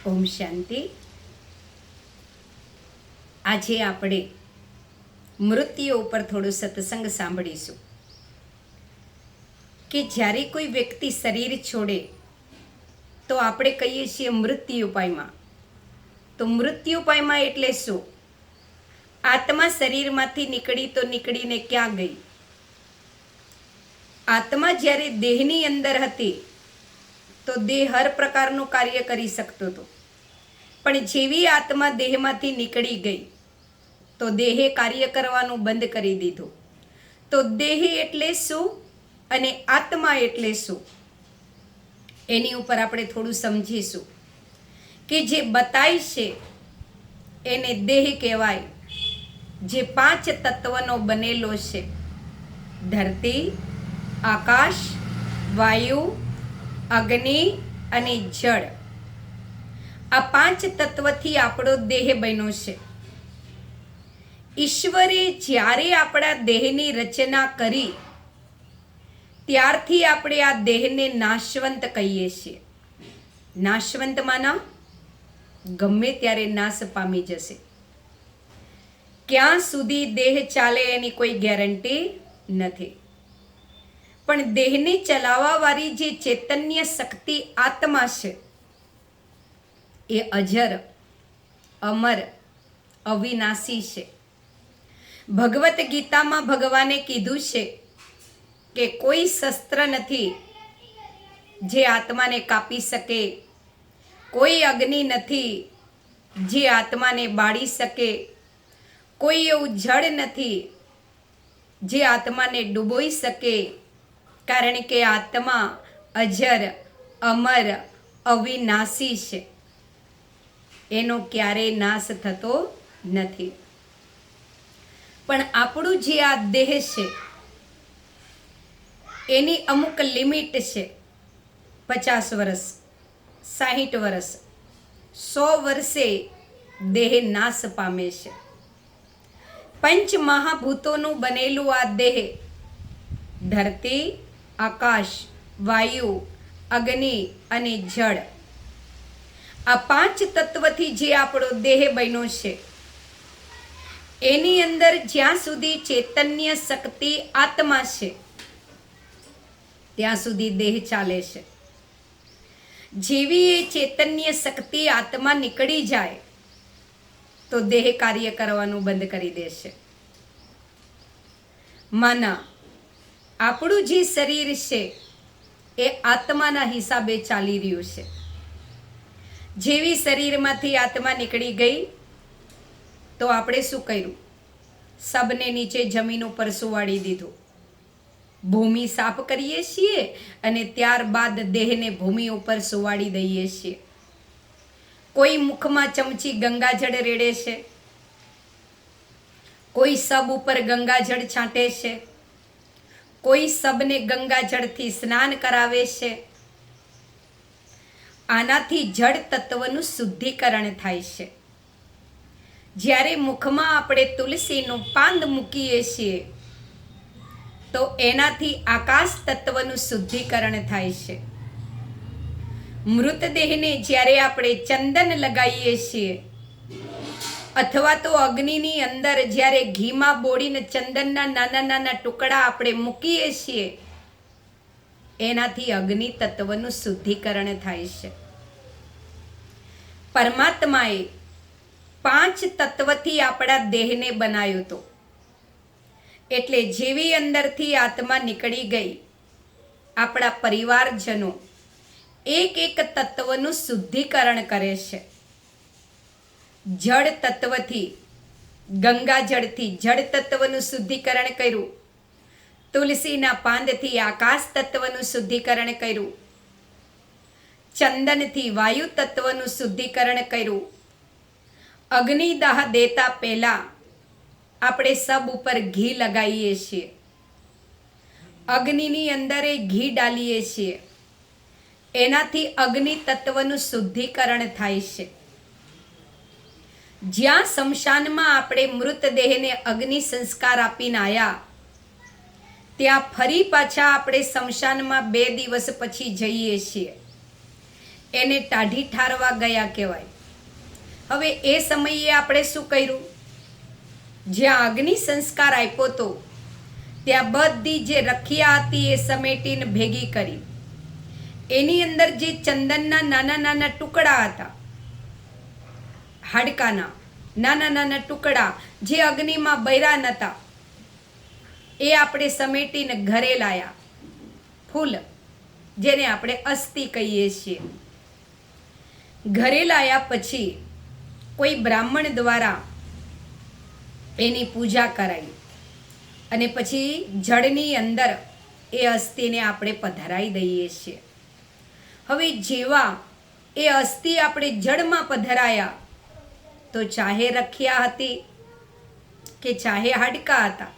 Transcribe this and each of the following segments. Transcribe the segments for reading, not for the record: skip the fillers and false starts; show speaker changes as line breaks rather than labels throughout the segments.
ઓમ શાંતિ. આજે આપણે મૃત્યુ ઉપર થોડું સત્સંગ સાંભળીશું કે જ્યારે કોઈ વ્યક્તિ શરીર છોડે તો આપણે કહીએ છીએ મૃત્યુપાયમાં. તો મૃત્યુપાયમાં એટલે શું? આત્મા શરીરમાંથી નીકળી તો નીકળીને ક્યાં ગઈ? આત્મા જ્યારે દેહની અંદર હતી તો દેહ હર પ્રકારનું કાર્ય કરી શકતો હતો, પણ જેવી આત્મા દેહમાંથી નીકળી ગઈ તો દેહે કાર્ય કરવાનું બંધ કરી દીધું. તો દેહ એટલે શું અને આત્મા એટલે શું એની ઉપર આપણે થોડું સમજીશું. કે જે બતાય છે એને દેહ કહેવાય, જે 5 તત્વનો બનેલો છે: ધરતી, આકાશ, વાયુ, અગ્નિ અને જળ. આ 5 તત્વથી આપણો દેહ બન્યો છે. ઈશ્વરે જ્યારે આપણા દેહની રચના કરી ત્યારથી આપણે આ દેહને નાશવંત કહીએ છીએ. નાશવંત માના ગમે ત્યારે નાશ પામી જશે. ક્યાં સુધી દેહ ચાલે એની કોઈ ગેરંટી નથી, પણ દેહને ચલાવવા વાળી જે ચૈતન્ય શક્તિ આત્મા છે એ અજર, અમર, અવિનાશી છે. ભગવદ્ ગીતામાં ભગવાને કીધું છે કે કોઈ શસ્ત્ર નથી જે આત્માને કાપી શકે, કોઈ અગ્નિ નથી જે આત્માને બાળી શકે, કોઈ એવું જળ નથી જે આત્માને ડૂબોઈ શકે, કારણ કે આત્મા અજર, અમર, અવિનાશી છે. એનો ક્યારેય નાશ થતો નથી. પણ આપણું જે આ દેહ છે એની અમુક લિમિટ છે. 50 વર્ષ, 60 વર્ષ, 100 વર્ષે દેહ નાશ પામે છે. 5 મહાભૂતોનું બનેલું આ દેહ ધરતી, આકાશ, વાયુ, અગ્નિ અને જળ, આ 5 તત્વથી જે આપણો દેહ બન્યો છે એની અંદર જ્યાં સુધી ચૈતન્ય શક્તિ આત્મા છે ત્યાં સુધી દેહ ચાલે છે. જેવી એ ચૈતન્ય શક્તિ આત્મા નીકળી જાય તો દેહ કાર્ય કરવાનું બંધ કરી દેશે. માના આપણું જે શરીર છે એ આત્માના હિસાબે ચાલી રહ્યું છે. જેવી શરીરમાંથી આત્મા નીકળી ગઈ તો આપણે શું કર્યું? સબને નીચે જમીન ઉપર સુવાડી દીધું. ભૂમિ સાફ કરીએ છીએ અને ત્યારબાદ દેહને ભૂમિ ઉપર સુવાડી દઈએ છીએ. કોઈ મુખમાં ચમચી ગંગાજળ રેડે છે, કોઈ સબ ઉપર ગંગાજળ છાંટે છે, કોઈ સબને ગંગાજળથી સ્નાન કરાવે છે. આનાથી જળ તત્વનું શુદ્ધિકરણ થાય છે. જ્યારે મુખમાં આપણે તુલસીનું પાંદ મૂકીએ છીએ તો એનાથી આકાશ તત્વનું શુદ્ધિકરણ થાય છે. મૃતદેહને જ્યારે આપણે ચંદન લગાવીએ છીએ અથવા તો અગ્નિની અંદર જ્યારે ઘીમાં બોળીને ચંદનના નાના નાના ટુકડા આપણે મૂકીએ છીએ એનાથી અગ્નિ તત્વનું શુદ્ધિકરણ થાય છે. પરમાત્માએ 5 તત્વથી આપણા દેહને બનાવ્યો હતો. એટલે જેવી અંદરથી આત્મા નીકળી ગઈ, આપણા પરિવારજનો એક એક તત્વનું શુદ્ધિકરણ કરે છે. જળ તત્વથી, ગંગાજળથી જળ તત્વનું શુદ્ધિકરણ કર્યું, તુલસીના પાંદથી આકાશ તત્વનું શુદ્ધિકરણ કર્યું, ચંદનથી વાયુ તત્વનું શુદ્ધિકરણ કર્યું. અગ્નિદાહ દેતા પહેલા આપણે સબ ઉપર ઘી લગાવીએ છીએ, અગ્નિની અંદર ઘી ડાલીએ છીએ. એનાથી અગ્નિ તત્વનું શુદ્ધિકરણ થાય છે. જ્યાં શમશાનમાં આપણે મૃતદેહને અગ્નિ સંસ્કાર આપીને આવ્યા ત્યાં ફરી પાછા આપણે શમશાનમાં 2 દિવસ પછી જઈએ છીએ. એને ટાઢી ઠારવા ગયા કહેવાય. હવે એ સમયે આપણે શું કર્યું? જ્યાં અગ્નિ સંસ્કાર આપ્યો તો ત્યાં બધી જે રખિયા હતી એ સમેટીને ભેગી કરી. એની અંદર જે ચંદનના નાના નાના ટુકડા હતા, હાડકાના નાના નાના ટુકડા જે અગ્નિમાં બળ્યા નહોતા, એ આપણે સમેટીને ઘરે લાયા. ફૂલ, જેને આપણે અસ્થિ કહીએ છીએ. ઘરે લાયા પછી કોઈ બ્રાહ્મણ દ્વારા એની પૂજા કરાઈ અને પછી જળની અંદર એ અસ્થિને આપણે પધરાઈ દઈએ છીએ. હવે જેવા એ અસ્થિ આપણે જળમાં પધરાયા તો ચાહે રખિયા હતી કે ચાહે હાડકા હતા,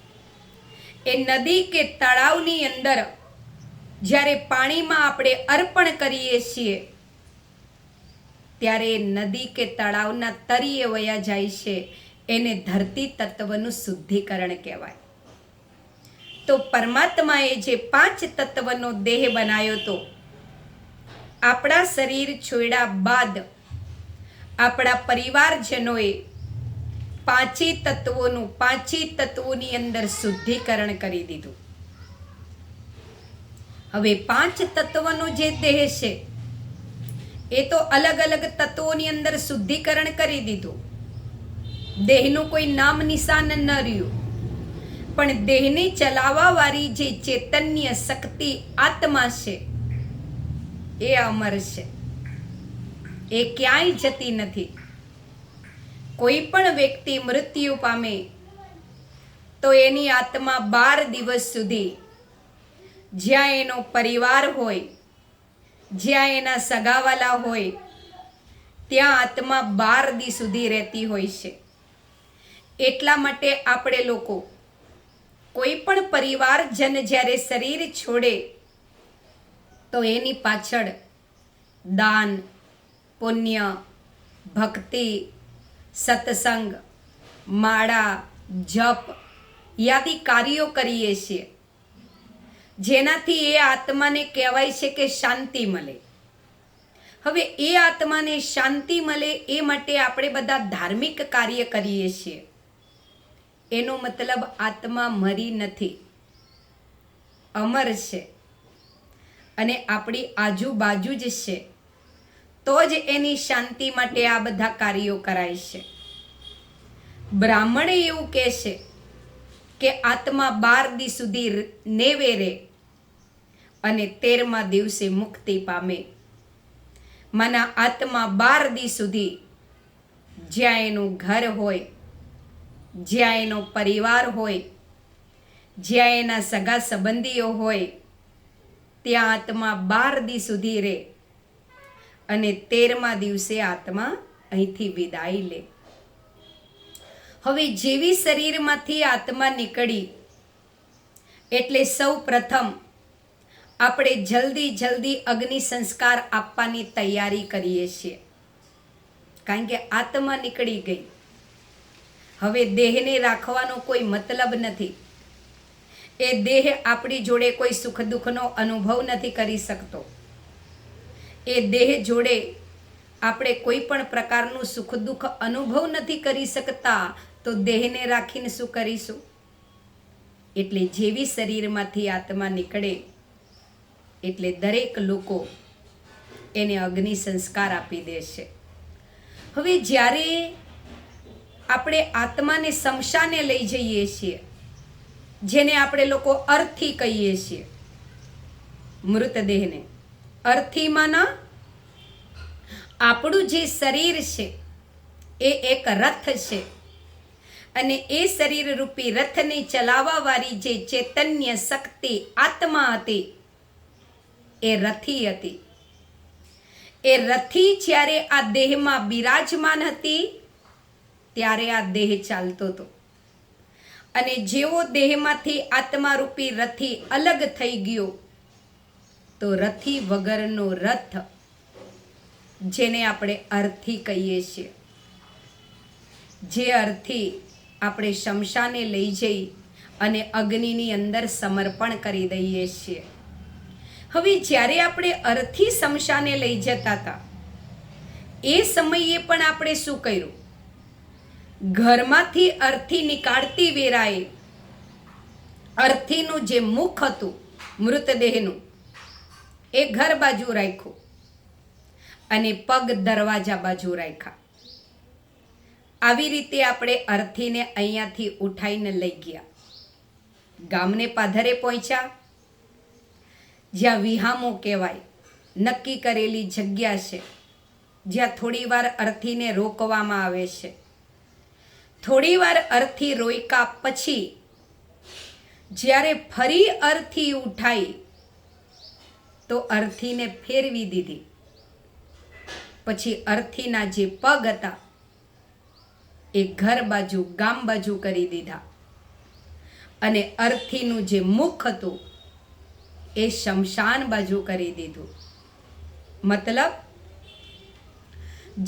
એ નદી કે તળાવની અંદર જ્યારે પાણીમાં આપણે અર્પણ કરીએ છીએ ત્યારે નદી કે તળાવના તળિયે વયા જાય છે. એને ધરતી તત્વનું શુદ્ધિકરણ કહેવાય. તો પરમાત્માએ જે 5 તત્વનો દેહ બનાવ્યો તો આપણા શરીર છોડ્યા બાદ આપણા પરિવારજનોએ 5 તત્વોની અંદર શુદ્ધિકરણ કરી દીધું. હવે 5 તત્વનો જે દેહ છે એ તો અલગ અલગ તત્વોની અંદર શુદ્ધિકરણ કરી દીધું. દેહનું કોઈ નામ નિશાન ન રહ્યું, પણ દેહને ચલાવવા વાળી જે ચૈતન્ય શક્તિ આત્મા છે એ અમર છે, એ ક્યાંય જતી નથી. કોઈ પણ વ્યક્તિ મૃત્યુ પામે તો એની આત્મા 12 દિવસ સુધી જ્યાં એનો પરિવાર હોય, જ્યાં એના સગાવાલા હોય, ત્યાં આત્મા 12 દી સુધી રહેતી હોય છે. એટલા માટે આપણે લોકો કોઈ પણ પરિવારજન જ્યારે શરીર છોડે તો એની પાછળ દાન, પુણ્ય, ભક્તિ, સત્સંગ, માળા, જપ યાદી કાર્યો કરીએ છીએ, જેનાથી એ આત્માને કહેવાય છે કે શાંતિ મળે. હવે એ આત્માને શાંતિ મળે એ માટે આપણે બધા ધાર્મિક કાર્ય કરીએ છીએ. એનો મતલબ આત્મા મરી નથી, અમર છે અને આપણી આજુબાજુ જ છે. તો જ એની શાંતિ માટે આ બધા કાર્યો કરાય છે. બ્રાહ્મણ એવું કહે છે કે આત્મા 12 દી સુધી નેવે રહે અને 13મા દિવસે મુક્તિ પામે. માના આત્મા 12 દી સુધી જ્યાં એનું ઘર હોય, જ્યાં એનો પરિવાર હોય, જ્યાં એના સગા સંબંધીઓ હોય, ત્યાં આત્મા 12 દી સુધી રહે અને 13મા દિવસે આત્મા અહીંથી વિદાય લે. હવે જેવી શરીરમાંથી આત્મા નીકળી એટલે સૌ પ્રથમ આપણે જલ્દી અગ્નિ સંસ્કાર આપવાની તૈયારી કરીએ છીએ, કારણ કે આત્મા નીકળી ગઈ. હવે દેહને રાખવાનો કોઈ મતલબ નથી. એ દેહ આપણી જોડે કોઈ સુખ દુઃખનો અનુભવ નથી કરી શકતો. એ દેહ જોડે આપણે કોઈ પણ પ્રકારનું સુખ દુઃખ અનુભવ નથી કરી શકતા, તો દેહને રાખીને શું કરીશું? એટલે જેવી શરીરમાંથી આત્મા નીકળે એટલે દરેક લોકો એને અગ્નિ સંસ્કાર આપી દે છે. હવે જ્યારે આપણે આત્માને શમશાને લઈ જઈએ છીએ, જેને આપણે લોકો અર્થી કહીએ છીએ, મૃતદેહને અર્થીમાંના આપણું જે શરીર છે એ એક રથ છે અને એ શરીર રૂપી રથને ચલાવવા વાળી જે ચૈતન્ય શક્તિ આત્મા હતી એ રથી હતી. એ રથી જ્યારે આ દેહમાં બિરાજમાન હતી ત્યારે આ દેહ ચાલતો હતો અને જેવો દેહમાંથી આત્મા રૂપી રથી અલગ થઈ ગયો તો રથી વગરનો રથ, જેને આપણે અર્થી કહીએ છીએ, જે અર્થી આપણે શમશાને લઈ જઈ અને અગ્નિની અંદર સમર્પણ કરી દઈએ છીએ. હવે જ્યારે આપણે અર્થી શમશાને લઈ જતા હતા એ સમયે પણ આપણે શું કર્યું? ઘરમાંથી અર્થી નીકાળતી વેરાએ અર્થીનું જે મુખ હતું મૃતદેહનું એ ઘર બાજુ રાખ્યું અને પગ દરવાજા બાજુ રાખ્યા. આવી રીતે આપણે અર્થીને અહીંયાથી ઉઠાઈને લઈ ગયા. ગામને પાધરે પહોંચ્યા, જ્યાં વિહામો કહેવાય, નક્કી કરેલી જગ્યા છે, જ્યાં થોડીવાર અર્થીને રોકવામાં આવે છે. થોડીવાર અર્થી રોક્યા પછી જ્યારે ફરી અર્થી ઉઠાઈ તો અર્થીને ફેરવી દીધી. પછી અર્થીના જે પગ હતા એ ઘર બાજુ ગામ બાજુ કરી દીધા અને અર્થીનું જે મુખ હતું એ શમશાન બાજુ કરી દીધું. મતલબ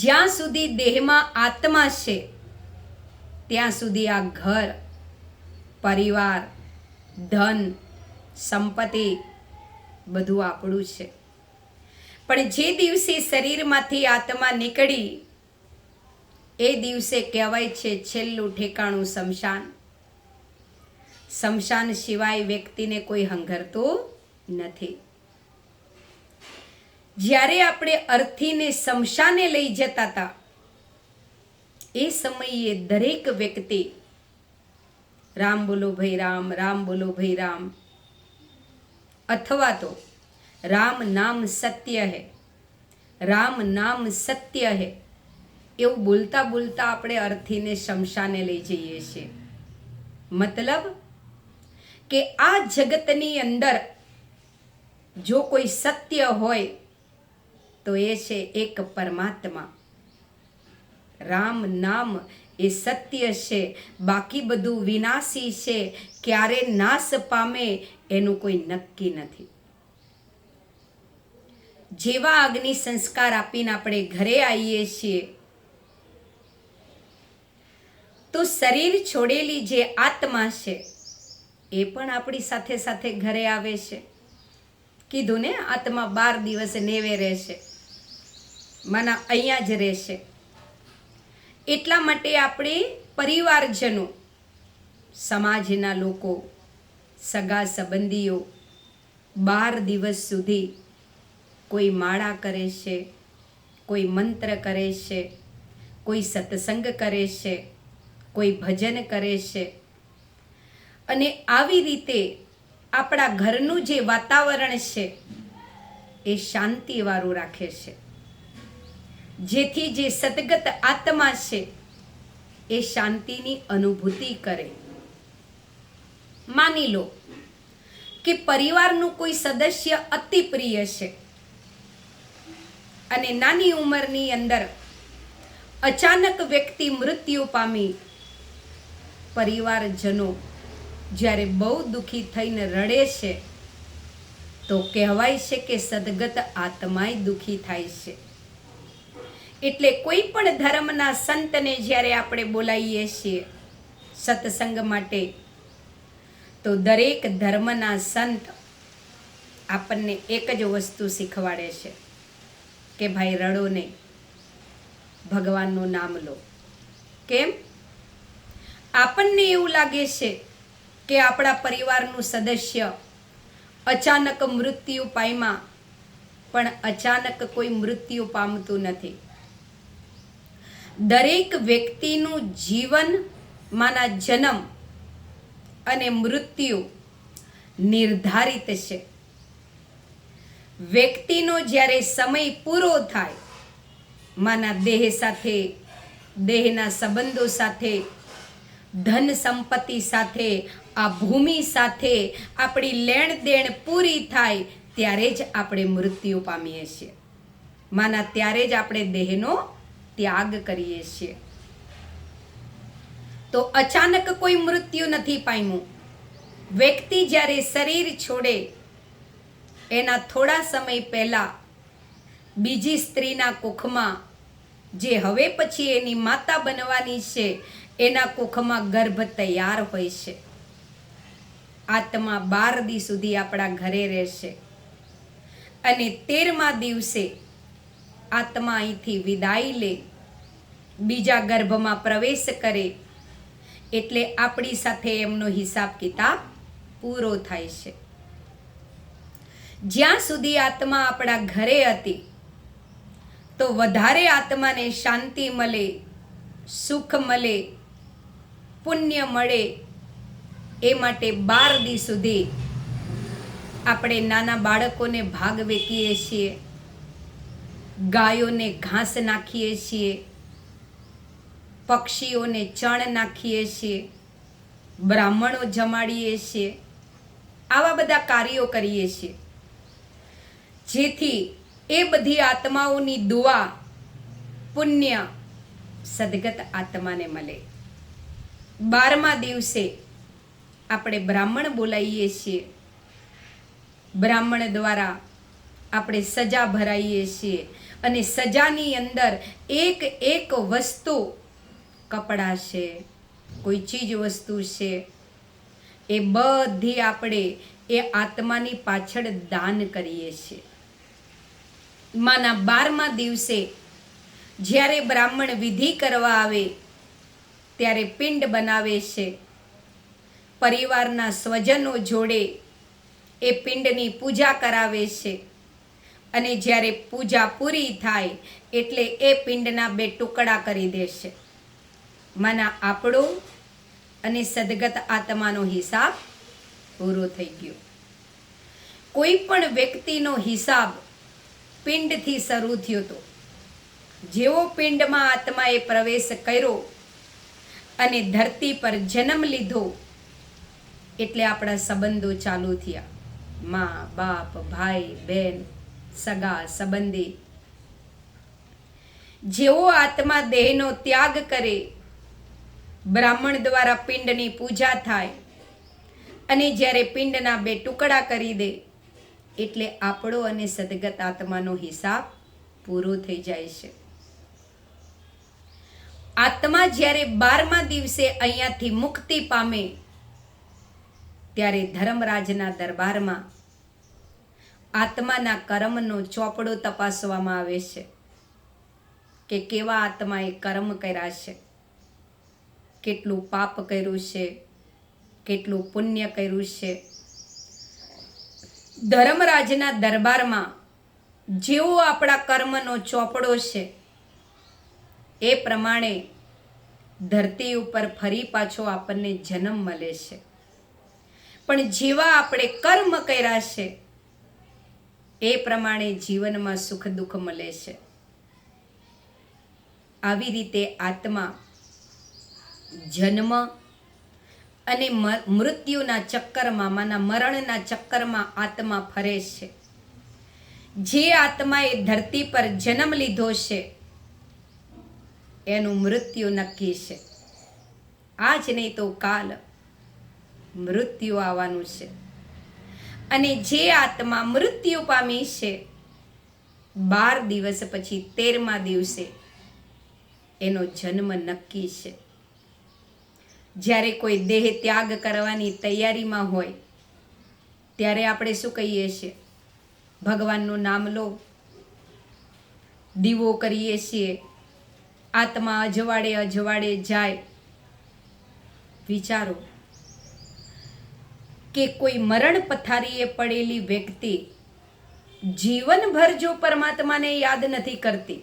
જ્યાં સુધી દેહમાં આત્મા છે ત્યાં સુધી આ ઘર, પરિવાર, ધન, સંપત્તિ બધું આપણું છે. પણ જે દિવસે શરીરમાંથી આત્મા નીકળી એ દિવસે કહેવાય છે છેલ્લું ઠેકાણું શમશાન. શમશાન સિવાય વ્યક્તિને કોઈ હંગરતું નથી. જ્યારે આપણે અર્થીને શમશાને લઈ જતા હતા એ સમયે દરેક વ્યક્તિ રામ બોલો ભાઈ રામ, રામ બોલો ભાઈ રામ, અથવા તો રામ નામ સત્ય હૈ, રામ નામ સત્ય હૈ એવું બોલતા બોલતા આપણે અર્થીને શમશાને લઈ જઈએ છીએ. મતલબ કે આ જગતની અંદર જો કોઈ સત્ય હોય તો એ છે એક પરમાત્મા. રામ નામ એ સત્ય છે, બાકી બધું વિનાશી છે, ક્યારે નાશ પામે એનું કોઈ નક્કી નથી. જેવા અગ્નિ સંસ્કાર આપીને આપણે ઘરે આવીએ છીએ તો શરીર છોડેલી જે આત્મા છે એ પણ આપણી સાથે સાથે ઘરે આવે છે. કીધું ને, આત્મા 12 દિવસ નેવે રહેશે, માના અહીંયા જ રહેશે. એટલા માટે આપણે પરિવારજનો, સમાજના લોકો, સગા સંબંધીઓ 12 દિવસ સુધી કોઈ માળા કરે છે, કોઈ મંત્ર કરે છે, કોઈ સત્સંગ કરે છે, કોઈ ભજન કરે છે અને આવી રીતે આપણા ઘરનું જે વાતાવરણ છે એ શાંતિવાળું રાખે છે, જેથી જે સદગત આત્મા છે એ શાંતિની અનુભૂતિ કરે. માની લો કે પરિવારનું કોઈ સદસ્ય અતિ પ્રિય છે અને નાની ઉંમરની અંદર અચાનક વ્યક્તિ મૃત્યુ પામી, પરિવારજનો જ્યારે બહુ દુઃખી થઈને રડે છે તો કહેવાય છે કે સદગત આત્માય દુઃખી થાય છે. એટલે કોઈ પણ ધર્મના સંતને જ્યારે આપણે બોલાવીએ છીએ સત્સંગ માટે તો દરેક ધર્મના સંત આપણને એક જ વસ્તુ શીખવાડે છે કે ભાઈ રડો નહીં, ભગવાનનું નામ લો. કેમ? આપણને એવું લાગે છે કે આપણા પરિવારનું સદસ્ય અચાનક મૃત્યુ પામ્યા, પણ અચાનક કોઈ મૃત્યુ પામતું નથી. દરેક વ્યક્તિનું જીવન માના જન્મ અને મૃત્યુ નિર્ધારિત છે. વ્યક્તિનો જ્યારે સમય પૂરો થાય, માના દેહ સાથે, દેહના સંબંધો સાથે, ધન સંપત્તિ સાથે, આ ભૂમિ સાથે આપણી લેણ દેણ પૂરી થાય ત્યારે જ આપણે મૃત્યુ પામીએ છીએ. માના ત્યારે જ આપણે દેહનો ત્યાગ કરીએ છીએ. તો અચાનક કોઈ મૃત્યુ નથી પામ્યું. વ્યક્તિ જ્યારે શરીર છોડે એના થોડા સમય પહેલા બીજી સ્ત્રીના કુખમાં, જે હવે પછી એની માતા બનવાની છે, એના કુખમાં ગર્ભ તૈયાર હોય છે. આત્મા 12 દી સુધી આપણા ઘરે રહેશે. અને 13મા દિવસે આત્મા અહીંથી વિદાય લે, બીજા ગર્ભમાં પ્રવેશ કરે, એટલે આપણી સાથે એમનો હિસાબ કિતાબ પૂરો થાય છે. જ્યાં સુધી આત્મા આપણા ઘરે હતી તો વધારે આત્માને શાંતિ મળે, સુખ મળે, પુણ્ય મળે, એ માટે 12 દી સુધી આપણે નાના બાળકોને ભાગ વેચીએ છીએ, ગાયોને ઘાસ નાખીએ છીએ, પક્ષીઓને ચણ નાખીએ છીએ, બ્રાહ્મણો જમાડીએ છીએ, આવા બધા કાર્યો કરીએ છીએ, જેથી એ બધી આત્માઓની દુઆ પુણ્ય સદગત આત્માને મળે. 12મા દિવસે આપણે બ્રાહ્મણ બોલાવીએ છીએ, બ્રાહ્મણ દ્વારા આપણે સજા ભરાઈએ છીએ, અને સજાની અંદર એક એક વસ્તુ, કપડાં છે, કોઈ ચીજ વસ્તુ છે, એ બધી આપણે એ આત્માની પાછળ દાન કરીએ છીએ. માના 12મા દિવસે જ્યારે બ્રાહ્મણ વિધિ કરવા આવે ત્યારે પિંડ બનાવે છે, પરિવારના સ્વજનો જોડે એ પિંડની પૂજા કરાવે છે, અને જ્યારે પૂજા પૂરી થાય એટલે એ પિંડના 2 ટુકડા કરી દેશે. માના આપણો અને સદગત આત્માનો હિસાબ પૂરો થઈ ગયો. કોઈ પણ વ્યક્તિનો હિસાબ પિંડથી શરૂ થયો હતો. જેવો પિંડમાં આત્માએ પ્રવેશ કર્યો અને ધરતી પર જન્મ લીધો એટલે આપણા સંબંધો ચાલુ થયા. મા, બાપ, ભાઈ, બહેન, સગા સંબંધી. જેવો આત્મા દેહનો ત્યાગ કરે, બ્રાહ્મણ દ્વારા પિંડની પૂજા થાય, અને જ્યારે પિંડના 2 ટુકડા કરી દે એટલે આપણો અને સદગત આત્માનો હિસાબ પૂરો થઈ જાય છે. આત્મા જ્યારે 12મા દિવસે અહીંયાથી મુક્તિ પામે ત્યારે ધર્મરાજના દરબારમાં આત્માના કર્મનો ચોપડો તપાસવામાં આવે છે કે કેવા આત્માએ કર્મ કર્યા છે, કેટલું પાપ કર્યું છે, કેટલું પુણ્ય કર્યું છે. ધર્મરાજના દરબારમાં જેવો આપણા કર્મનો ચોપડો છે એ પ્રમાણે ધરતી ઉપર ફરી પાછો આપણને જન્મ મળે છે. પણ જેવા આપણે કર્મ કર્યા છે એ પ્રમાણે જીવનમાં સુખ દુઃખ મળે છે. આવી રીતે આત્મા જન્મ અને મૃત્યુના ચક્કરમાં, માના મરણના ચક્કરમાં આત્મા ફરે છે. જે આત્માએ ધરતી પર જન્મ લીધો છે એનું મૃત્યુ નક્કી છે. આજ નહીં તો કાલ મૃત્યુ આવવાનું છે. અને જે આત્મા મૃત્યુ પામી છે 12 દિવસ પછી 13મા દિવસે એનો જન્મ નક્કી છે. જ્યારે કોઈ દેહ ત્યાગ કરવાની તૈયારીમાં હોય ત્યારે આપણે શું કહીએ છીએ? ભગવાનનું નામ લો, દીવો કરીએ છીએ, આત્મા અજવાળે અજવાળે જાય. વિચારો કે કોઈ મરણ પથારીએ પડેલી વ્યક્તિ જીવનભર જો પરમાત્માને યાદ નથી કરતી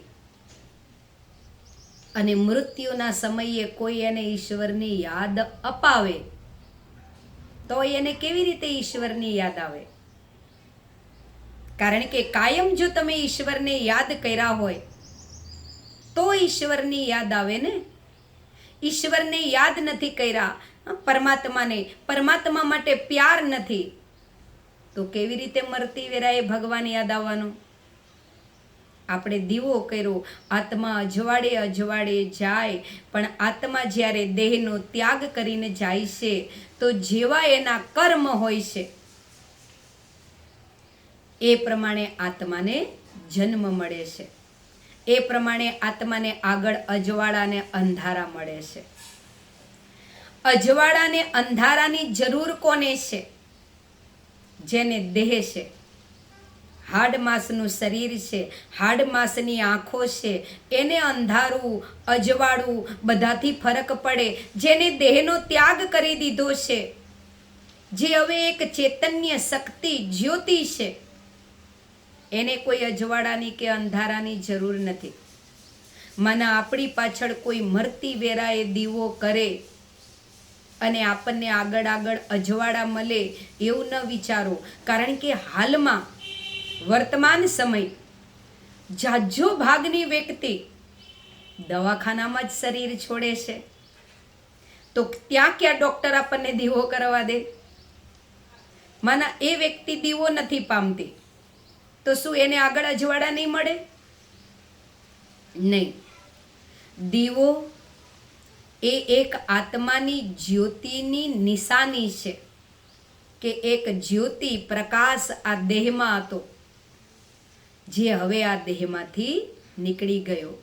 અને મૃત્યુના સમયે કોઈ એને ઈશ્વરની યાદ અપાવે તો એને કેવી રીતે ઈશ્વરની યાદ આવે? કારણ કે કાયમ જો તમે ઈશ્વરને યાદ કર્યા હોય તો ઈશ્વરની યાદ આવે ને. ઈશ્વરને યાદ નથી કર્યા, પરમાત્માને, પરમાત્મા માટે પ્યાર નથી, તો કેવી રીતે મરતી વેરાએ ભગવાન યાદ આવવાનું? આપણે દીવો કર્યો, આત્મા અજવાળે અજવાળે જાય, પણ આત્મા જ્યારે દેહનો ત્યાગ કરીને જાય છે તો જેવા એના કર્મ હોય છે એ પ્રમાણે આત્માને જન્મ મળે છે. એ પ્રમાણે આત્માને આગળ અજવાળાને અંધારા મળે છે. અજવાળાને અંધારાની જરૂર કોને છે? જેને દેહ છે. હાડ માંસનું શરીર છે, હાડ માંસની આંખો છે, એને અંધારું અજવાળું બધાથી ફરક પડે. જેને દેહનો ત્યાગ કરી દીધો છે, જે હવે એક ચૈતન્ય શક્તિ જ્યોતિ છે, એને કોઈ અજવાળાની કે અંધારાની જરૂર નથી. માના આપણી પાછળ કોઈ મરતી વેરાએ દીવો કરે અને આપણને આગળ આગળ અજવાળા મળે એવું ન વિચારો. કારણ કે હાલમાં વર્તમાન સમય જાજો ભાગની વ્યક્તિ દવાખાનામાં જ શરીર છોડે છે, તો ત્યાં ક્યાં ડૉક્ટર આપણને દીવો કરવા દે? માના એ વ્યક્તિ દીવો નથી પામતી, તો શું એને આગળ અજવાળા નહીં મળે? નહીં. દીવો એ એક આત્માની જ્યોતિની નિશાની છે કે એક જ્યોતિ પ્રકાશ આ દેહમાં હતો, જે હવે આ દેહમાંથી નીકળી ગયો.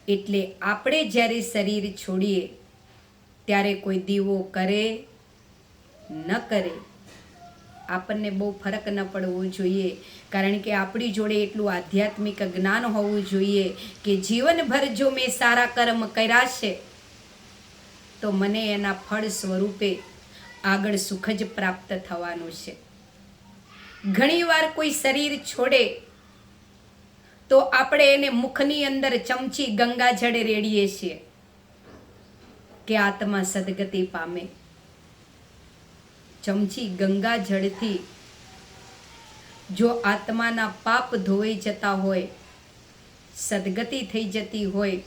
એટલે આપણે જ્યારે શરીર છોડીએ ત્યારે કોઈ દીવો કરે ન કરે આપણને બહુ ફરક ન પડવો જોઈએ. કારણ કે આપણી જોડે એટલું આધ્યાત્મિક જ્ઞાન હોવું જોઈએ કે જીવનભર જો મેં સારા કર્મ કર્યા છે તો મને એના ફળ સ્વરૂપે આગળ સુખ જ પ્રાપ્ત થવાનું છે. ઘણીવાર કોઈ શરીર છોડે તો આપણે એને મુખની અંદર ચમચી ગંગાજળ રેડીએ છીએ કે આત્મા સદગતિ પામે. ચમચી ગંગાજળથી જો આત્માના પાપ ધોઈ જતા હોય, સદગતિ થઈ જતી હોય,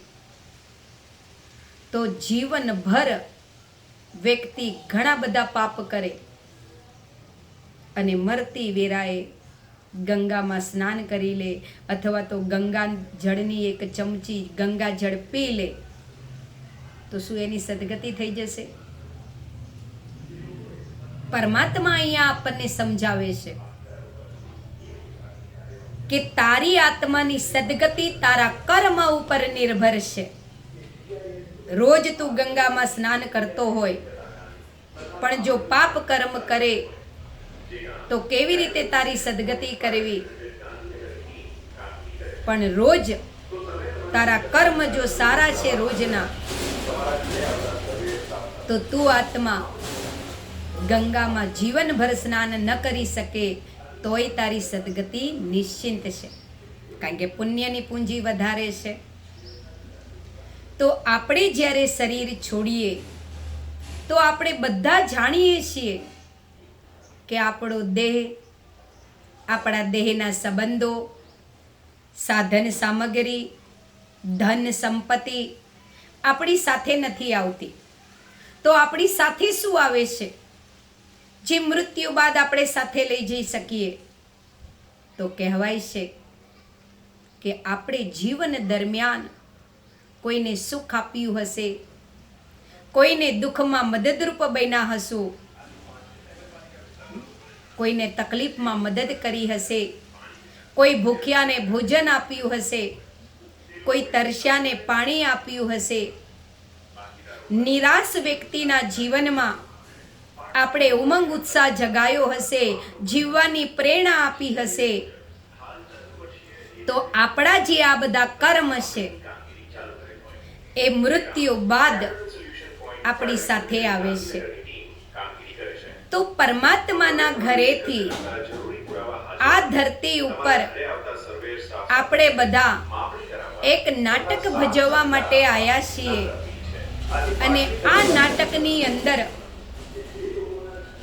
તો જીવનભર વ્યક્તિ ઘણા બધા પાપ કરે અને મરતી વેરાએ ગંગામાં સ્નાન કરી લે અથવા તો ગંગા જળની એક ચમચી ગંગાજળ પી લે, તો શું એની સદગતિ થઈ જશે? પરમાત્મા અહીંયા આપણને સમજાવે છે કે તારી આત્માની સદગતિ તારા કર્મ ઉપર નિર્ભર છે. રોજ તું ગંગામાં સ્નાન કરતો હોય પણ જો પાપ કર્મ કરે તો કેવી રીતે તારી સદગતિ કરવી? પણ રોજ તારા કર્મ જો સારા છે રોજના, તો તું આત્મા ગંગામાં જીવનભર સ્નાન ન કરી શકે તોય તારી સદગતિ નિશ્ચિંત છે, કારણ કે પુણ્યની પૂંજી વધારે છે. તો આપણે જ્યારે શરીર છોડીએ તો આપણે બધા જાણીએ છીએ કે આપણો દેહ, આપણા દેહના સંબંધો, સાધન સામગ્રી, ધન સંપત્તિ આપણી સાથે નથી આવતી. તો આપણી સાથે શું આવે છે જે મૃત્યુ બાદ આપણે સાથે લઈ જઈ શકીએ? તો કહેવાય છે કે આપણે જીવન દરમિયાન કોઈને સુખ આપ્યું હશે, કોઈને દુઃખમાં મદદરૂપ બન્યા હશું, કોઈને તકલીફમાં મદદ કરી હશે, કોઈ ભૂખ્યાને ભોજન આપ્યું હશે, કોઈ તરસ્યાને પાણી આપ્યું હશે. નિરાશ વ્યક્તિના જીવનમાં આપણે ઉમંગ ઉત્સાહ જગાયો હશે, જીવવાની પ્રેરણા આપી હશે. તો આપણા જે આ બધા કર્મ છે એ મૃત્યુ બાદ આપણી સાથે આવે છે. તો પરમાત્માના ઘરેથી આ ધરતી ઉપર આપણે બધા એક નાટક ભજવવા માટે આવ્યા છીએ અને આ નાટકની અંદર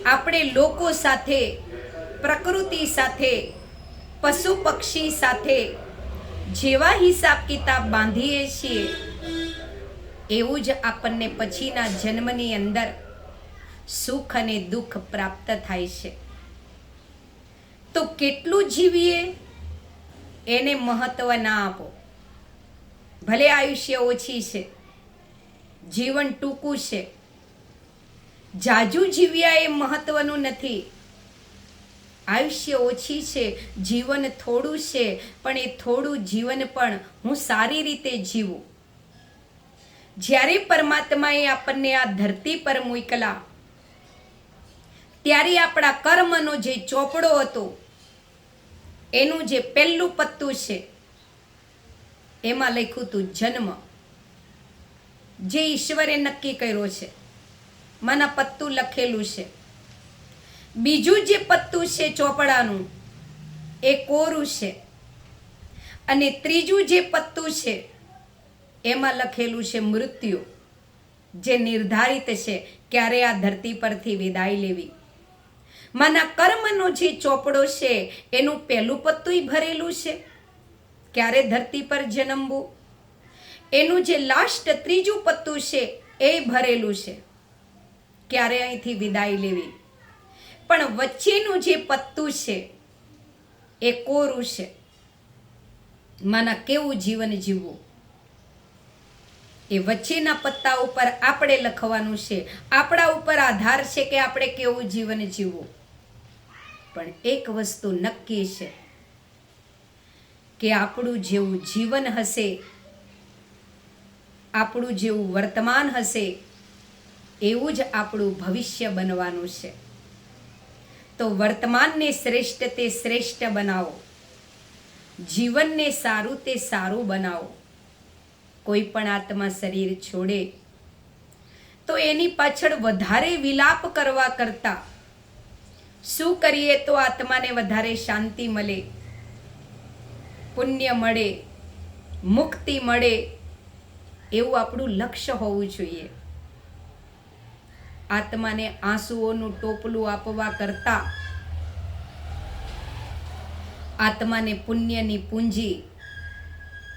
આપણે લોકો સાથે, પ્રકૃતિ સાથે, પશુ પક્ષી સાથે જેવા હિસાબ કિતાબ બાંધીએ છીએ એવું જ આપણને પછીના જન્મની અંદર સુખ અને દુઃખ પ્રાપ્ત થાય છે. તો કેટલું જીવીએ એને મહત્વ ના આપો. ભલે આયુષ્ય ઓછી છે, જીવન ટૂંકું છે, જાજુ જીવ્યા એ મહત્વનું નથી. આયુષ્ય ઓછી છે, જીવન થોડું છે, પણ એ થોડું જીવન પણ હું સારી રીતે જીવું. જ્યારે પરમાત્માએ આપણને આ ધરતી પર મોકલા ત્યારે આપણા કર્મનો જે ચોપડો હતો એનું જે પહેલું પત્તું છે એમાં લખ્યું હતું જન્મ, જે ઈશ્વરે નક્કી કર્યો છે, માના પત્તું લખેલું છે. બીજું જે પત્તું છે ચોપડાનું એ કોરું છે, અને ત્રીજું જે પત્તું છે એમાં લખેલું છે મૃત્યુ, જે નિર્ધારિત છે ક્યારે આ ધરતી પરથી વિદાય લેવી. માના કર્મનો જે ચોપડો છે એનું પહેલું પત્તું ભરેલું છે, ક્યારે ધરતી પર જન્મવું. એનું જે લાસ્ટ ત્રીજું પત્તું છે એ ભરેલું છે, ક્યારે અહીંથી વિદાય લેવી. પણ વચ્ચેનું જે પત્તું છે એ કોરું છે. માના કેવું જીવન જીવવું એ વચ્ચેના પત્તા ઉપર આપણે લખવાનું છે. આપણા ઉપર આધાર છે કે આપણે કેવું જીવન જીવવું. પણ એક વસ્તુ નક્કી છે કે આપણું જેવું જીવન હશે, આપણું જેવું વર્તમાન હશે, એવું જ આપણું ભવિષ્ય બનવાનું છે. તો વર્તમાનને શ્રેષ્ઠ તે શ્રેષ્ઠ બનાવો, જીવનને સારું તે સારું બનાવો. કોઈ પણ આત્મા શરીર છોડે તો એની પાછળ વધારે વિલાપ કરવા કરતા શું કરીએ તો આત્માને વધારે શાંતિ મળે, પુણ્ય મળે, મુક્તિ મળે, એવું આપણું લક્ષ્ય હોવું જોઈએ. આત્માને આંસુઓનું ટોપલું આપવા કરતા આત્માને પુણ્યની પૂંજી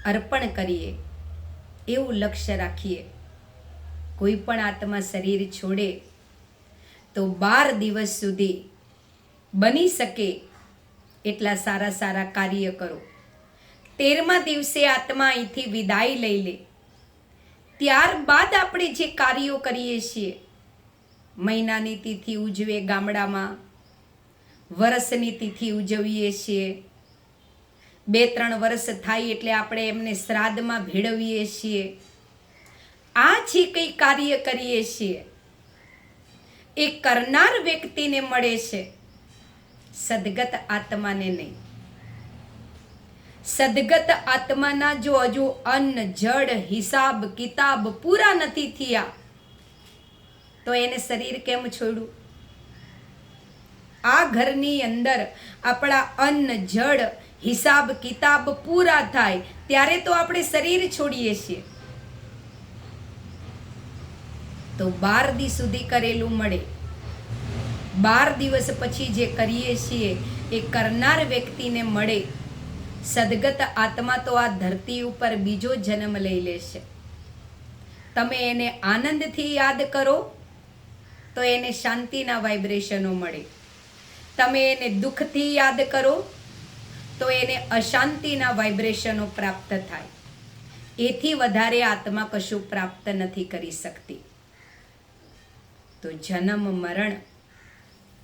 અર્પણ કરીએ એવું લક્ષ્ય રાખીએ. કોઈ પણ આત્મા શરીર છોડે તો 12 દિવસ સુધી બની શકે એટલા સારા સારા કાર્ય કરો. 13મા દિવસે આત્મા અહીંથી વિદાય લઈ લે, ત્યારબાદ આપણે જે કાર્યો કરીએ છીએ, મહિનાની તિથિ ઉજવે ગામડામાં, વર્ષની તિથિ ઉજવીએ છીએ, 2-3 વર્ષ થાય એટલે આપણે એમને શ્રાદ્ધમાં ભેળવીએ છીએ. આ જે કંઈ કાર્ય કરીએ છીએ એ કરનાર વ્યક્તિને મળે છે, સદગત આત્માને નહીં. સદગત આત્માના જો હજુ અન્ન જળ હિસાબ કિતાબ પૂરા નથી થયા તો એને શરીર કેમ છોડ્યું? આ ઘરની અંદર આપણા અન્ન જળ હિસાબ કિતાબ પૂરા થાય ત્યારે તો આપણે શરીર છોડીએ છીએ. તો 12 દિવસ સુધી કરેલું મળે. 12 દિવસ પછી જે કરીએ છીએ એ કરનાર વ્યક્તિને મળે. સદગત આત્મા તો આ ધરતી ઉપર બીજો જન્મ લઈ લેશે. તમે એને આનંદથી યાદ કરો તો એને શાંતિના વાઇબ્રેશનો મળે. તમે એને દુઃખથી યાદ કરો તો એને અશાંતિના વાઇબ્રેશનો પ્રાપ્ત થાય. એથી વધારે આત્મા કશું પ્રાપ્ત નથી કરી શકતી. તો જન્મ મરણ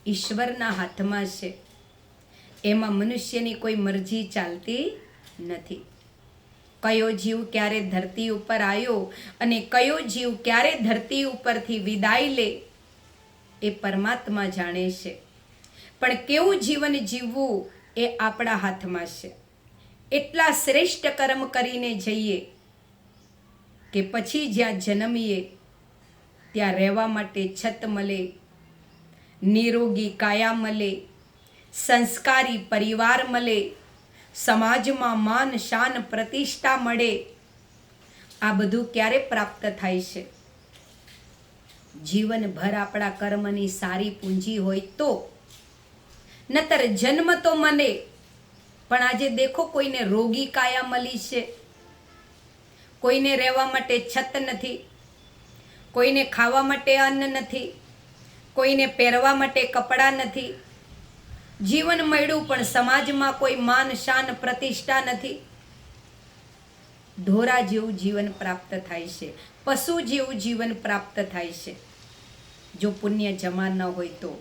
ઈશ્વરના હાથમાં છે, એમાં મનુષ્યની કોઈ મરજી ચાલતી નથી. કયો જીવ ક્યારે ધરતી ઉપર આવ્યો અને કયો જીવ ક્યારે ધરતી ઉપરથી વિદાય લે એ પરમાત્મા જાણે છે. પણ કેવું જીવન જીવવું એ આપણા હાથમાં છે. એટલા શ્રેષ્ઠ કર્મ કરીને જઈએ કે પછી જ્યાં જન્મીએ ત્યાં રહેવા માટે છત મળે, નિરોગી કાયા મળે, સંસ્કારી પરિવાર મળે, સમાજમાં માન શાન પ્રતિષ્ઠા મળે. આ બધું ક્યારે પ્રાપ્ત થાય છે? જીવનભર આપણા કર્મની સારી પૂંજી હોય તો. નતર જન્મ તો મને, પણ આજે દેખો કોઈને રોગી કાયા મળી છે, કોઈને રહેવા માટે છત નથી, કોઈને ખાવા માટે અન્ન નથી, કોઈને પહેરવા માટે કપડાં નથી. જીવન મળ્યું પણ સમાજમાં કોઈ માન શાન પ્રતિષ્ઠા નથી. ઢોરા જેવું જીવન પ્રાપ્ત થાય છે, પશુ જેવું જીવન પ્રાપ્ત થાય છે જો પુણ્ય જમા ન હોય તો.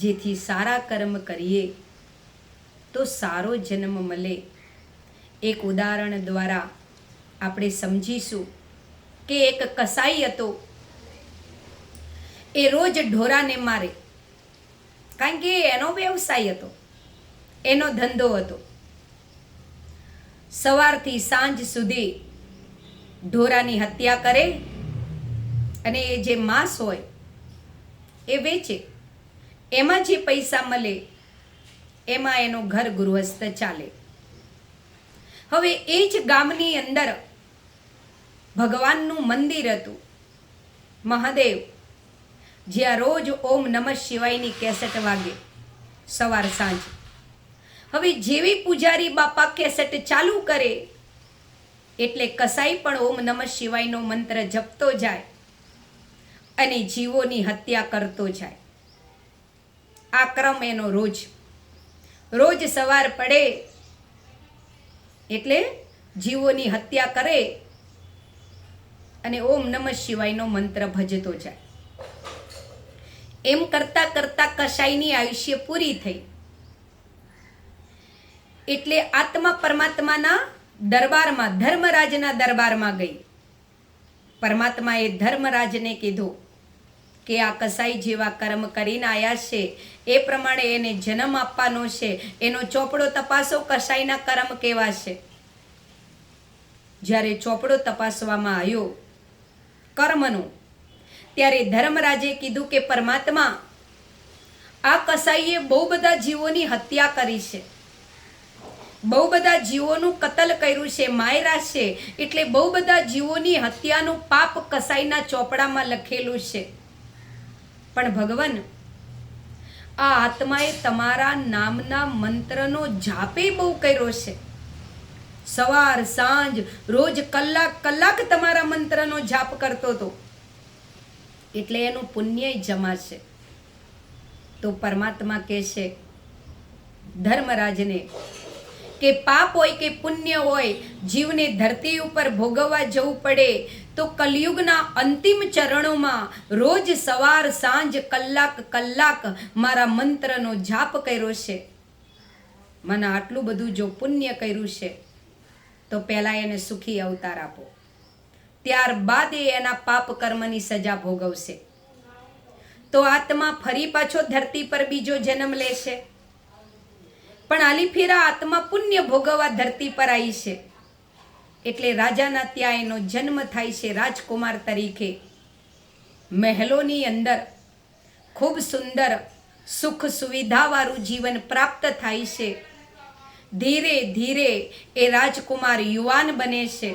જેથી સારા કર્મ કરીએ તો સારો જન્મ મળે. એક ઉદાહરણ દ્વારા આપણે સમજીશું કે એક કસાઈ હતો, એ રોજ ઢોરાને મારે, કારણ કે એનો વ્યવસાય હતો. એનો ધંધો હતો. સવારથી સાંજ સુધી ઢોરાની હત્યા કરે અને એ જે માંસ હોય એ વેચે, એમાં જે પૈસા મળે એમાં એનું ઘર ગૃહસ્થ ચાલે. હવે એ જ ગામની અંદર ભગવાનનું મંદિર હતું, મહાદેવ, જ્યાં રોજ ઓમ નમઃ શિવાયની કેસેટ વાગે સવાર સાંજ. હવે જેવી પૂજારી બાપા કેસેટ ચાલુ કરે એટલે કસાઈ પણ ઓમ નમઃ શિવાયનો મંત્ર જપતો જાય અને જીવોની હત્યા કરતો જાય. આ ક્રમ એનો રોજ સવાર પડે એટલે જીવોની હત્યા કરે અને ઓમ નમઃ શિવાયનો મંત્ર ભજતો જાય. એમ કરતા કરતા કસાઈની આયુષ્ય પૂરી થઈ એટલે આત્મા પરમાત્માના દરબારમાં, ધર્મરાજના દરબારમાં ગઈ. પરમાત્માએ ધર્મરાજને કીધું કે આ કસાઈ જેવા કર્મ કરીને આવ્યા છે એ પ્રમાણે એને જન્મ આપવાનો છે, એનો ચોપડો તપાસો, કસાઈના કર્મ કેવા છે. જ્યારે ચોપડો તપાસવામાં આવ્યો કર્મનો, ત્યારે ધર્મરાજે કીધું કે પરમાત્મા, આ કસાઈએ બહુ બધા જીવોની હત્યા કરી છે, બહુ બધા જીવોનું કતલ કર્યું છે, માયરા છે, એટલે બહુ બધા જીવોની હત્યાનું પાપ કસાઈના ચોપડામાં લખેલું છે. પણ ભગવાન, આ આત્માએ તમારા નામના મંત્રનો જાપે બહુ કર્યો છે. સવાર સાંજ રોજ કલાક તમારા મંત્રનો જાપ કરતો હતો, એટલે એનું પુણ્ય જમાશે. તો પરમાત્મા કહે છે ધર્મરાજને કે પાપ હોય કે પુણ્ય હોય, જીવને ધરતી ઉપર ભોગવવા જવું પડે તો કલયુગના અંતિમ ચરણોમાં રોજ સવાર સાંજ કલાક મારા મંત્રનો જાપ કર્યો છે. મને આટલું બધું જો પુણ્ય કર્યું છે તો પહેલા એને સુખી અવતાર આપો, ત્યારબાદ એ એના પાપ કર્મની સજા ભોગવશે. તો આત્મા ફરી પાછો ધરતી પર બીજો જન્મ લેશે. પણ આલી ફેરા આત્મા પુણ્ય ભોગવવા ધરતી પર આવી છે એટલે રાજાના ત્યાં એનો જન્મ થાય છે રાજકુમાર તરીકે. મહેલોની અંદર ખૂબ સુંદર સુખ સુવિધાવાળું જીવન પ્રાપ્ત થાય છે. ધીરે ધીરે એ રાજકુમાર યુવાન બને છે,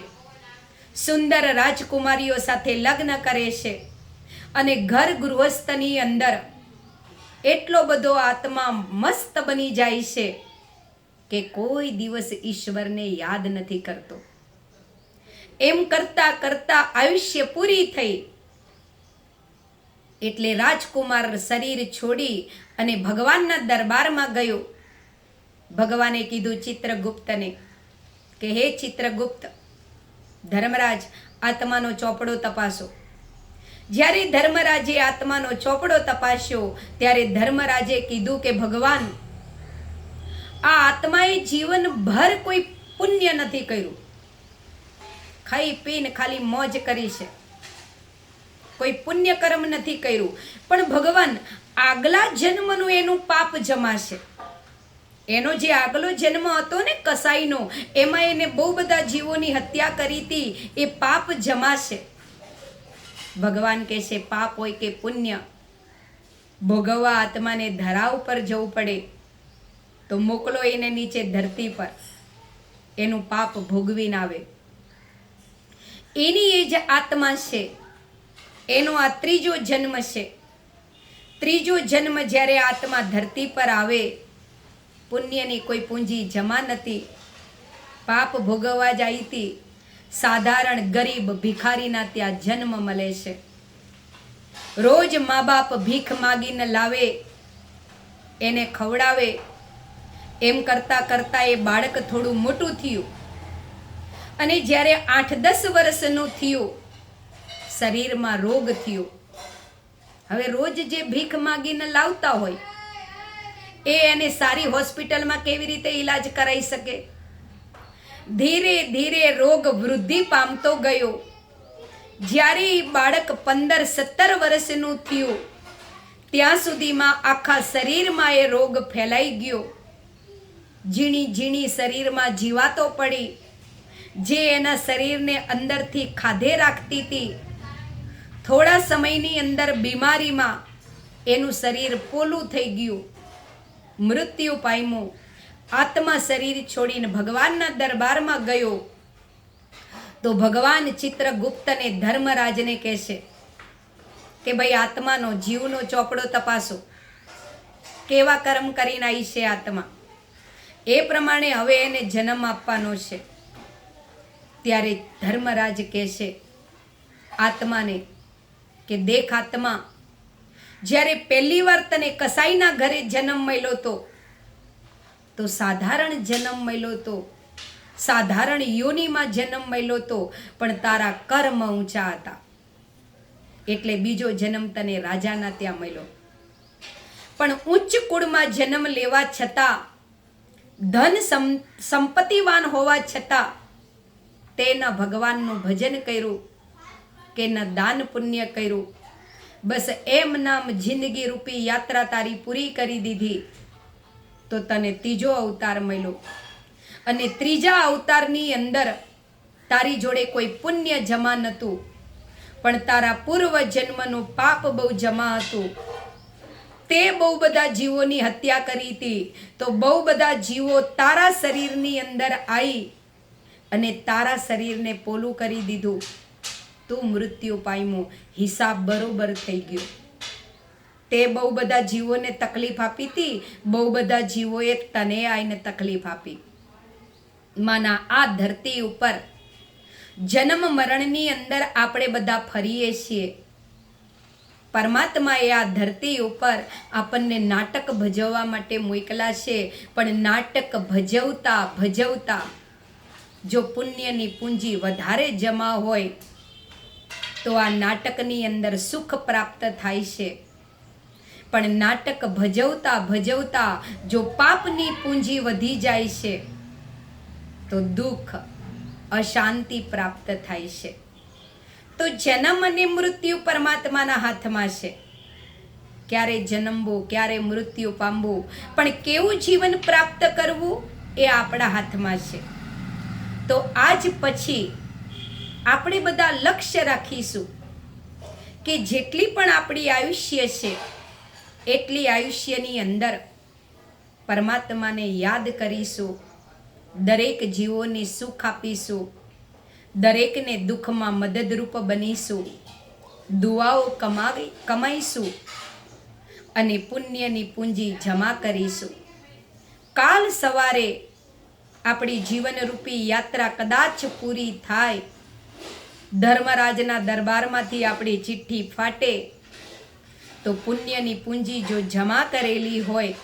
સુંદર રાજકુમારીઓ સાથે લગ્ન કરે છે અને ઘર ગૃહસ્થની અંદર એટલો બધો આત્મા મસ્ત બની જાય છે કે કોઈ દિવસ ઈશ્વરને યાદ નથી કરતો. એમ કરતા કરતા આયુષ્ય પૂરી થઈ એટલે રાજકુમાર શરીર છોડી અને ભગવાનના દરબારમાં ગયો. ભગવાને કીધું ચિત્રગુપ્તને કે હે ચિત્રગુપ્ત, ધર્મરાજ આત્માનો ચોપડો તપાસો. જ્યારે ધર્મરાજે આત્માનો ચોપડો તપાસ્યો ત્યારે ધર્મરાજે કીધું કે ભગવાન, આ આત્માએ જીવનભર કોઈ પુણ્ય નથી કર્યું, ખાઈ પીને ખાલી મોજ કરી છે, કોઈ પુણ્ય કર્મ નથી કર્યું. પણ ભગવાન, આગલા જન્મનું એનું પાપ જમાશે. એનો જે આગલો જન્મ હતો ને કસાઈનો, એમાં એને બહુ બધા જીવોની હત્યા કરી હતી, એ પાપ જમાશે. ભગવાન કહે છે પાપ હોય કે પુણ્ય, ભોગવવા આત્માને ધરા ઉપર જવું પડે તો મોકલો એને નીચે ધરતી પર, એનું પાપ ભોગવીને આવે. એની એ જ આત્મા છે, એનો આ ત્રીજો જન્મ છે. ત્રીજો જન્મ જ્યારે આત્મા ધરતી પર આવે, પુણ્યની કોઈ પૂંજી જમા નથી, પાપ ભોગવવા જ આવી હતી. સાધારણ ગરીબ ભિખારીના ત્યાં જન્મ મળે છે. રોજ મા બાપ ભીખ માગીને લાવે, એને ખવડાવે. એમ કરતા કરતા એ બાળક થોડું મોટું થયું અને જ્યારે 8-10 વર્ષનું થયું, શરીરમાં રોગ થયો. હવે રોજ જે ભીખ માગીને લાવતા હોય એ એને સારી હોસ્પિટલમાં કેવી રીતે ઈલાજ કરાવી શકે? ધીરે ધીરે રોગ વૃદ્ધિ પામતો ગયો. જ્યારે એ બાળક 15-17 વર્ષનું થયું ત્યાં સુધીમાં આખા શરીરમાં એ રોગ ફેલાઈ ગયો ઝીણી ઝીણી શરીરમાં જીવાતો પડી, જે એના શરીરને અંદરથી ખાધે રાખતી હતી. થોડા સમયની અંદર બીમારીમાં એનું શરીર પોલું થઈ ગયું, મૃત્યુ પામ્યું. આત્મા શરીર છોડીને ભગવાનના દરબારમાં ગયો તો ભગવાન ચિત્રગુપ્તને ધર્મરાજને કહેશે કે ભાઈ આત્માનો જીવનો ચોપડો તપાસો, કેવા કર્મ કરીને આવી છે આત્મા, એ પ્રમાણે હવે એને જન્મ આપવાનો છે. ત્યારે ધર્મરાજ કહેશે આત્માને કે દેખ આત્મા, જ્યારે પહેલી વાર તને કસાઈના ઘરે જન્મ મળ્યો તો સાધારણ જન્મ મળ્યો તો, સાધારણ યોનિમાં જન્મ મળ્યો તો, પણ તારા કર્મ ઊંચા હતા એટલે બીજો જન્મ તને રાજાના ત્યાં મળ્યો. પણ ઉચ્ચ કુળમાં જન્મ લેવા છતાં, ધન સંપત્તિવાન હોવા છતાં તે ન ભગવાનનું ભજન કર્યું કે ન દાન પુણ્ય કર્યું. બસ એમ નામ જિંદગી રૂપી યાત્રા તારી પૂરી કરી દીધી તો તને ત્રીજો અવતાર મળ્યો. અને ત્રીજા અવતારની અંદર તારી જોડે કોઈ પુણ્ય જમા નહોતું, પણ તારા પૂર્વ જન્મનું પાપ બહુ જમા હતું. તે બહુ બધા જીવોની હત્યા કરી હતી, તો બહુ બધા જીવો તારા શરીરની અંદર આવી અને તારા શરીરને પોલું કરી દીધું. તું મૃત્યુ પામ્યું, હિસાબ બરોબર થઈ ગયો. તે બહુ બધા જીવોને તકલીફ આપી હતી, બહુ બધા જીવોએ તને આવીને તકલીફ આપી. માના આ ધરતી ઉપર જન્મ મરણની અંદર આપણે બધા ફરીએ છીએ. પરમાત્માએ આ ધરતી ઉપર આપણને નાટક ભજવવા માટે મોકલા છે, પણ નાટક ભજવતા ભજવતા જો પુણ્યની પૂંજી વધારે જમા હોય તો આ નાટકની અંદર સુખ પ્રાપ્ત થાય છે. પણ નાટક ભજવતા ભજવતા જો પાપની પૂંજી વધી જાય છે તો દુઃખ, અશાંતિ પ્રાપ્ત થાય છે. તો જન્મ અને મૃત્યુ પરમાત્માના હાથમાં છે. ક્યારે જન્મવું, ક્યારે મૃત્યુ પામવું, પણ કેવું જીવન પ્રાપ્ત કરવું એ આપણા હાથમાં છે. તો આજ પછી આપણે બધા લક્ષ્ય રાખીશું કે જેટલી પણ આપણી આયુષ્ય છે એટલી આયુષ્યની અંદર પરમાત્માને યાદ કરીશું, દરેક જીવોને સુખ આપીશું, દરેકને દુઃખમાં મદદરૂપ બનીશું, દુઆઓ કમાઈશું અને પુણ્યની પૂંજી જમા કરીશું. કાલ સવારે આપણી જીવનરૂપી યાત્રા કદાચ પૂરી થાય, ધર્મરાજના દરબારમાંથી આપણી ચિઠ્ઠી ફાટે તો પુણ્યની પૂંજી જો જમા કરેલી હોય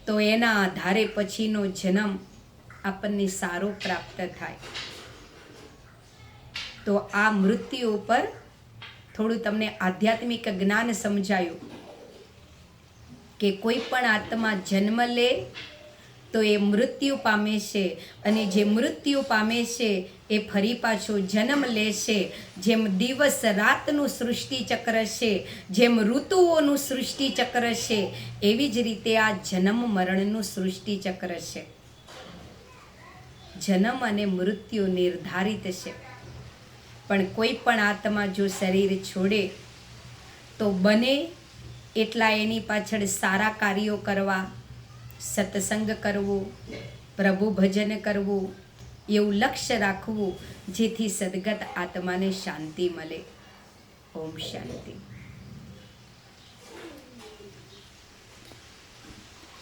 તો એના આધારે પછીનો જન્મ આપણને સારો પ્રાપ્ત થાય. તો આ મૃત્યુ ઉપર થોડું તમને આધ્યાત્મિક જ્ઞાન સમજાયું કે કોઈ પણ આત્મા જન્મ લે તો એ મૃત્યુ પામે છે, અને જે મૃત્યુ પામે છે એ ફરી પાછો જન્મ લે છે. જેમ દિવસ રાતનું સૃષ્ટિ ચક્ર છે, જેમ ઋતુઓનું સૃષ્ટિ ચક્ર છે, એવી જ રીતે આ જન્મ મરણનું સૃષ્ટિ ચક્ર છે. જન્મ અને મૃત્યુ નિર્ધારિત છે, પણ કોઈ પણ આત્મા જો શરીર છોડે તો બને એટલા એની પાછળ સારા કાર્યો કરવા, સત્સંગ કરવો, પ્રભુ ભજન કરવું, એવું લક્ષ્ય રાખવું જેથી સદગત આત્માને શાંતિ મળે. ઓમ શાંતિ.